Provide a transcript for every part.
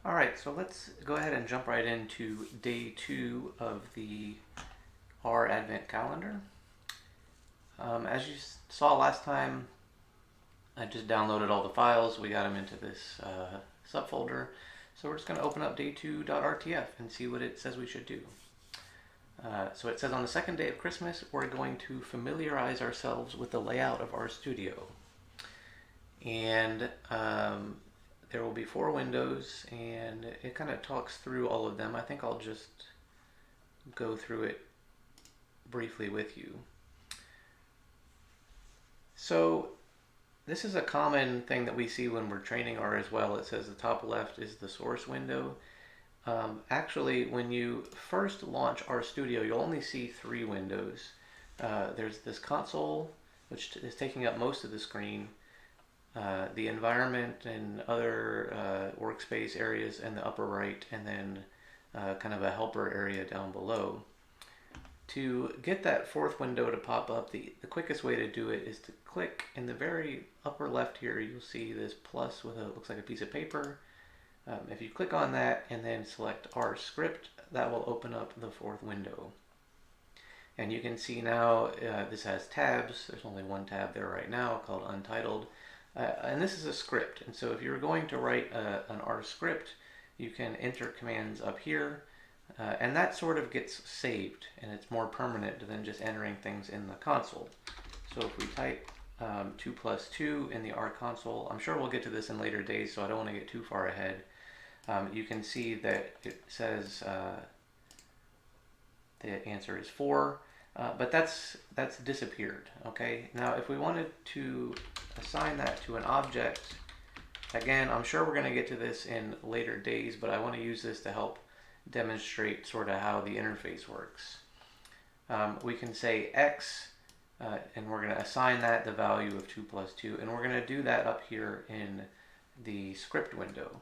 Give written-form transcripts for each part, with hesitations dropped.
Alright, so let's go ahead and jump right into day 2 of the R Advent calendar. As you saw last time, I just downloaded all the files. We got them into this subfolder. So we're just going to open up day2.rtf and see what it says we should do. So it says on the second day of Christmas, we're going to familiarize ourselves with the layout of our studio. And there will be 4 windows, and it kind of talks through all of them. I think I'll just go through it briefly with you. So this is a common thing that we see when we're training R as well. It says the top left is the source window. Actually, when you first launch RStudio, you'll only see 3 windows. There's this console, which is taking up most of the screen, the environment and other workspace areas in the upper right, and then kind of a helper area down below. To get that 4th window to pop up, the quickest way to do it is to click in the very upper left here. You'll see this plus with looks like a piece of paper. If you click on that and then select R script, that will open up the 4th window. And you can see now this has tabs. There's only one tab there right now called Untitled. And this is a script. And so if you're going to write an R script, you can enter commands up here. And that sort of gets saved, and it's more permanent than just entering things in the console. So if we type 2 plus 2 in the R console, I'm sure we'll get to this in later days, so I don't want to get too far ahead. You can see that it says the answer is 4, but that's disappeared. Okay, now if we wanted to assign that to an object, again, I'm sure we're going to get to this in later days, but I want to use this to help demonstrate sort of how the interface works. We can say X, and we're going to assign that the value of 2 plus 2, and we're going to do that up here in the script window.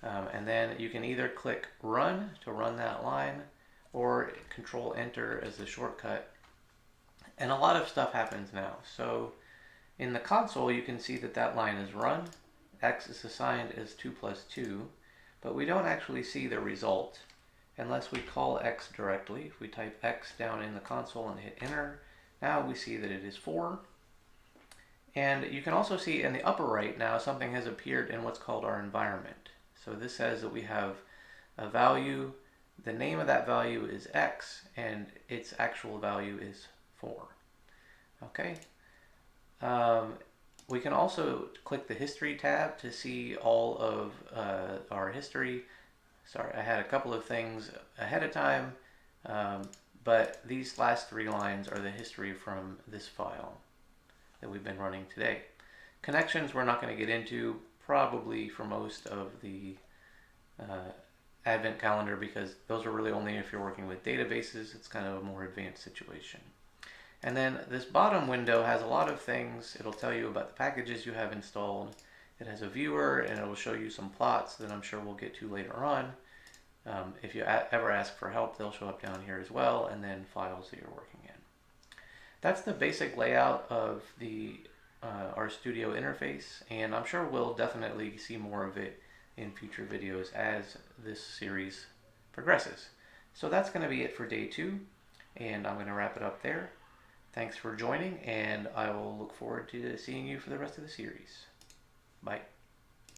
And then you can either click Run to run that line, or Control Enter as the shortcut. And a lot of stuff happens now. So in the console, you can see that that line is run. X is assigned as 2 plus 2, but we don't actually see the result unless we call X directly. If we type X down in the console and hit enter, now we see that it is 4. And you can also see in the upper right now something has appeared in what's called our environment. So this says that we have a value, the name of that value is X, and its actual value is 4. Okay. We can also click the History tab to see all of our history. Sorry, I had a couple of things ahead of time, but these last 3 lines are the history from this file that we've been running today. Connections we're not going to get into probably for most of the Advent calendar, because those are really only if you're working with databases. It's kind of a more advanced situation. And then this bottom window has a lot of things. It'll tell you about the packages you have installed. It has a viewer, and it will show you some plots that I'm sure we'll get to later on. If you ever ask for help, they'll show up down here as well, and then files that you're working in. That's the basic layout of the RStudio interface, and I'm sure we'll definitely see more of it in future videos as this series progresses. So that's going to be it for day 2, and I'm going to wrap it up there. Thanks for joining, and I will look forward to seeing you for the rest of the series. Bye.